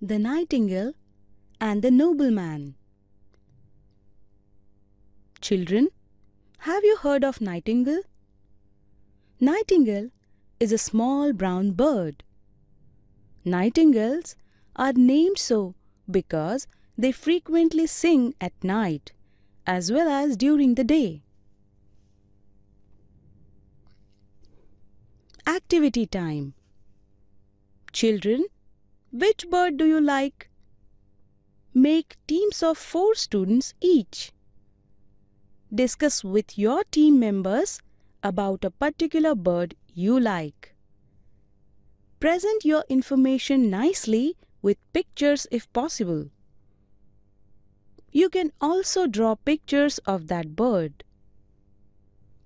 The Nightingale and the Nobleman. Children, have you heard of Nightingale? Nightingale is a small brown bird. Nightingales are named so because they frequently sing at night as well as during the day. Activity time. Children, which bird do you like? Make teams of 4 students each. Discuss with your team members about a particular bird you like. Present your information nicely with pictures if possible. You can also draw pictures of that bird.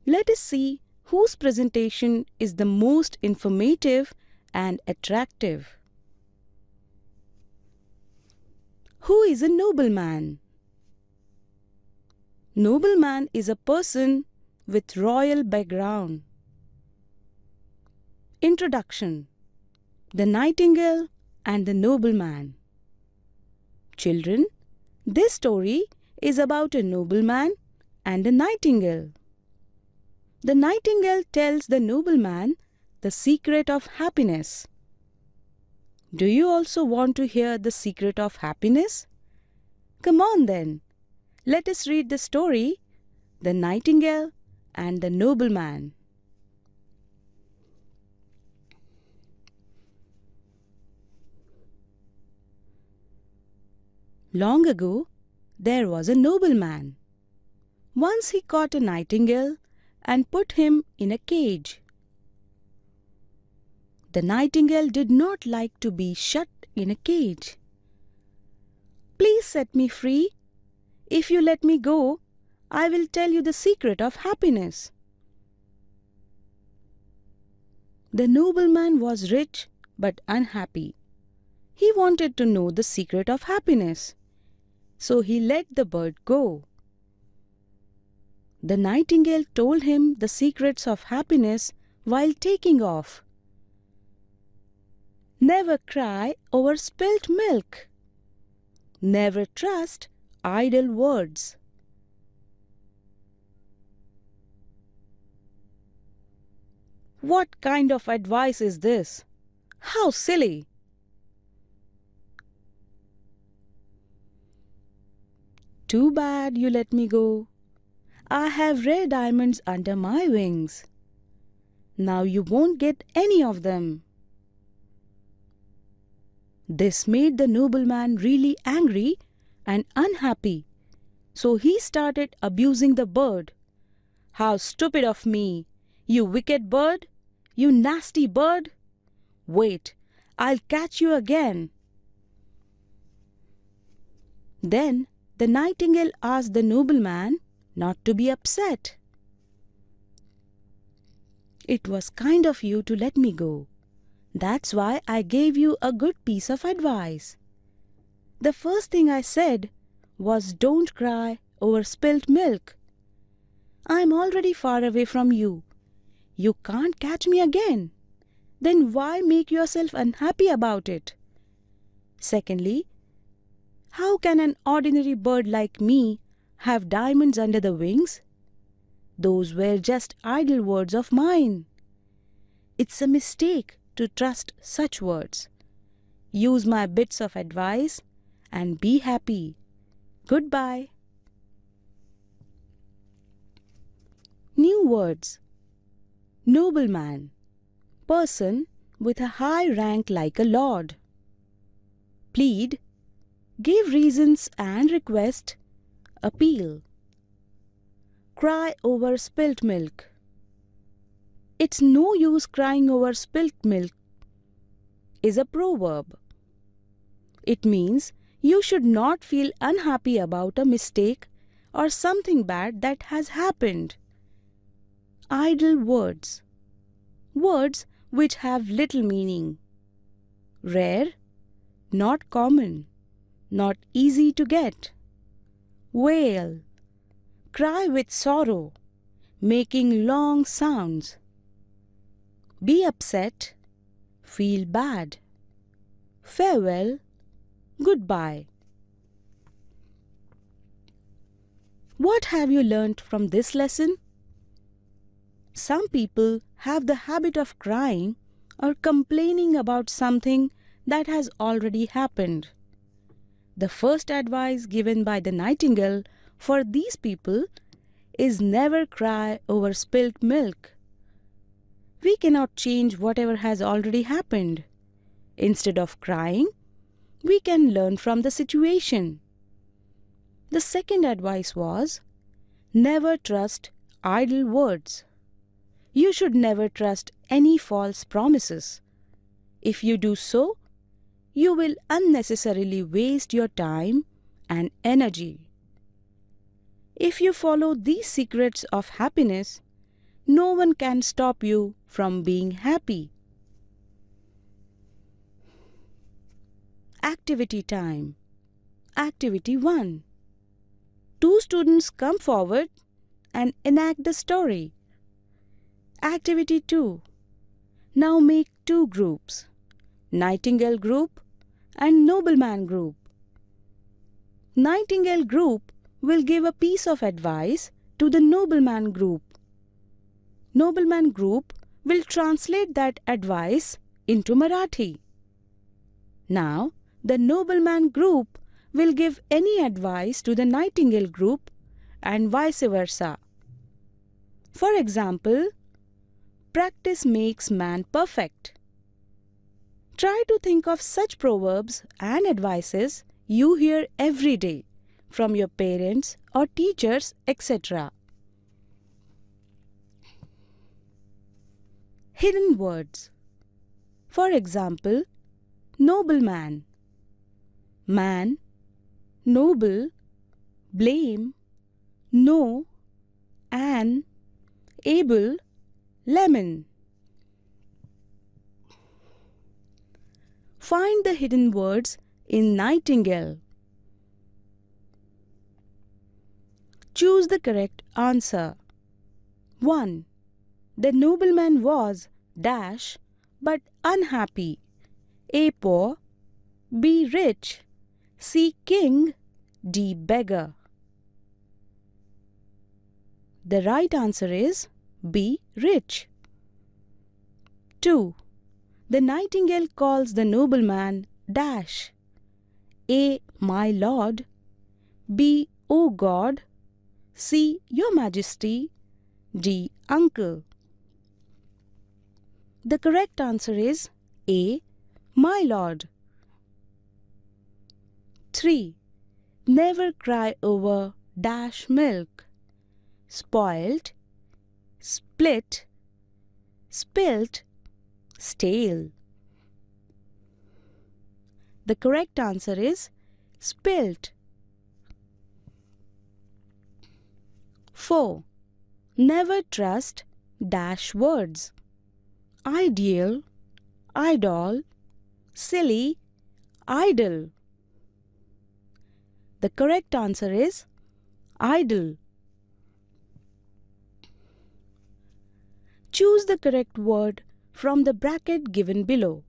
Let us see whose presentation is the most informative and attractive. Who is a nobleman? Nobleman is a person with royal background. Introduction: The Nightingale and the Nobleman. Children, this story is about a nobleman and a nightingale. The nightingale tells the nobleman the secret of happiness. Do you also want to hear the secret of happiness? Come on then, let us read the story, The Nightingale and the Nobleman. Long ago, there was a nobleman. Once he caught a nightingale and put him in a cage. The nightingale did not like to be shut in a cage. "Please set me free. If you let me go, I will tell you the secret of happiness." The nobleman was rich but unhappy. He wanted to know the secret of happiness, so he let the bird go. The nightingale told him the secrets of happiness while taking off. Never cry over spilt milk. Never trust idle words. What kind of advice is this? How silly! Too bad you let me go. I have rare diamonds under my wings. Now you won't get any of them. This made the nobleman really angry and unhappy, so he started abusing the bird. "How stupid of me! You wicked bird! You nasty bird! Wait, I'll catch you again." Then the nightingale asked the nobleman not to be upset. "It was kind of you to let me go. That's why I gave you a good piece of advice. The first thing I said was don't cry over spilt milk. I'm already far away from you. You can't catch me again. Then why make yourself unhappy about it? Secondly, how can an ordinary bird like me have diamonds under the wings? Those were just idle words of mine. It's a mistake to trust such words. Use my bits of advice and be happy. Goodbye." New words. Nobleman, person with a high rank like a lord. Plead, give reasons and request, appeal. Cry over spilt milk. "It's no use crying over spilt milk" is a proverb. It means you should not feel unhappy about a mistake or something bad that has happened. Idle words. Words which have little meaning. Rare, not common, not easy to get. Wail. Cry with sorrow, making long sounds. Be upset, feel bad. Farewell, Goodbye. What have you learnt from this lesson? Some people have the habit of crying or complaining about something that has already happened. The first advice given by the Nightingale for these people is never cry over spilt milk. We cannot change whatever has already happened. Instead of crying, we can learn from the situation. The second advice was, never trust idle words. You should never trust any false promises. If you do so, you will unnecessarily waste your time and energy. If you follow these secrets of happiness, no one can stop you from being happy. Activity time. Activity 1. 2 students come forward and enact the story. Activity 2. Now make 2 groups, Nightingale group and Nobleman group. Nightingale group will give a piece of advice to the Nobleman group. Nobleman group will translate that advice into Marathi. Now, the Nobleman group will give any advice to the Nightingale group and vice versa. For example, practice makes man perfect. Try to think of such proverbs and advices you hear every day from your parents or teachers, etc. Hidden words. For example, nobleman, man, noble, blame, no, an, able, lemon. Find the hidden words in Nightingale. Choose the correct answer. 1. The nobleman was dash but unhappy. A. Poor, B. Rich, C. King, D. Beggar. The right answer is B. Rich. 2. The Nightingale calls the nobleman dash. A. My lord, B. O God, C. Your Majesty, D. Uncle. The correct answer is A. My lord. 3. Never cry over dash milk. Spoiled, split, spilt, stale. The correct answer is spilt. 4. Never trust dash words. Ideal, idol, silly, idle. The correct answer is idle. Choose the correct word from the bracket given below.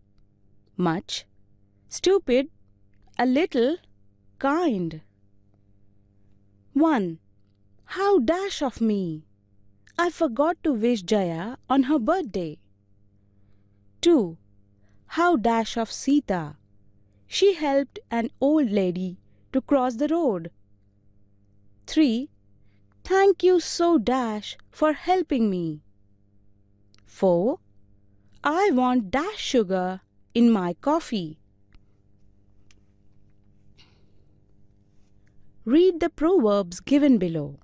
Much, stupid, a little, kind. 1. How dash of me! I forgot to wish Jaya on her birthday. 2. How dash of Sita! She helped an old lady to cross the road. 3. Thank you so dash for helping me. 4. I want dash sugar in my coffee. Read the proverbs given below.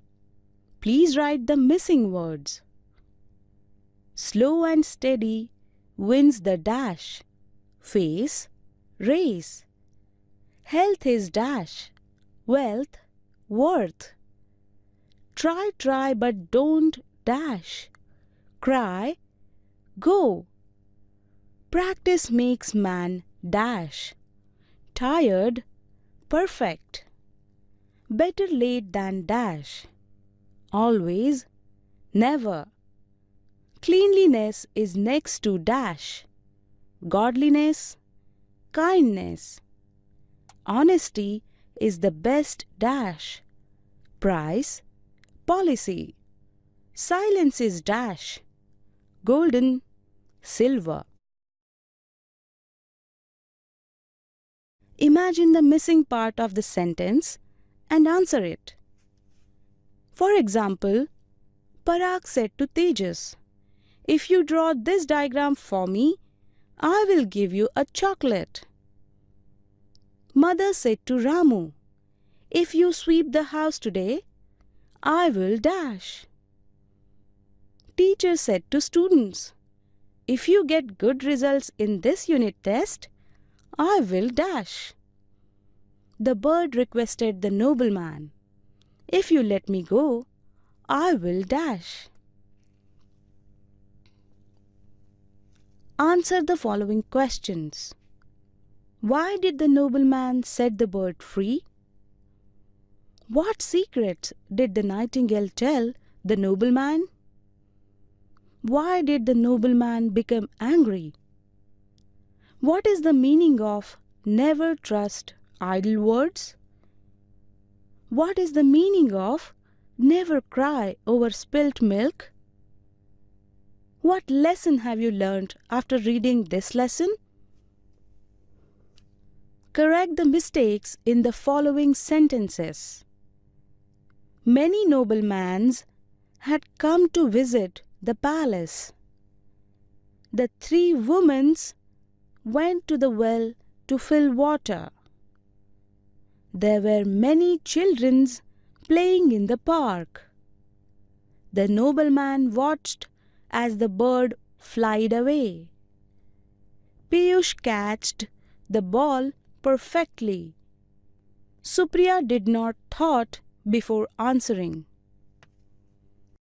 Please write the missing words. Slow and steady wins the dash. Face, race. Health is dash. Wealth, worth. Try but don't dash. Cry, go. Practice makes man dash. Tired, perfect. Better late than dash. Always, never. Cleanliness is next to dash. Godliness, kindness. Honesty is the best dash. Price, policy. Silence is dash. Golden, silver. Imagine the missing part of the sentence and answer it. For example, Parag said to Tejas, "If you draw this diagram for me, I will give you a chocolate." Mother said to Ramu, "If you sweep the house today, I will dash." Teacher said to students, "If you get good results in this unit test, I will dash." The bird requested the nobleman, "If you let me go, I will dash." Answer the following questions. Why did the nobleman set the bird free? What secrets did the nightingale tell the nobleman? Why did the nobleman become angry? What is the meaning of never trust idle words? What is the meaning of never cry over spilt milk? What lesson have you learned after reading this lesson? Correct the mistakes in the following sentences. Many noblemen had come to visit the palace. The three women went to the well to fill water. There were many children playing in the park. The nobleman watched as the bird flied away. Piyush catched the ball perfectly. Supriya did not thought before answering.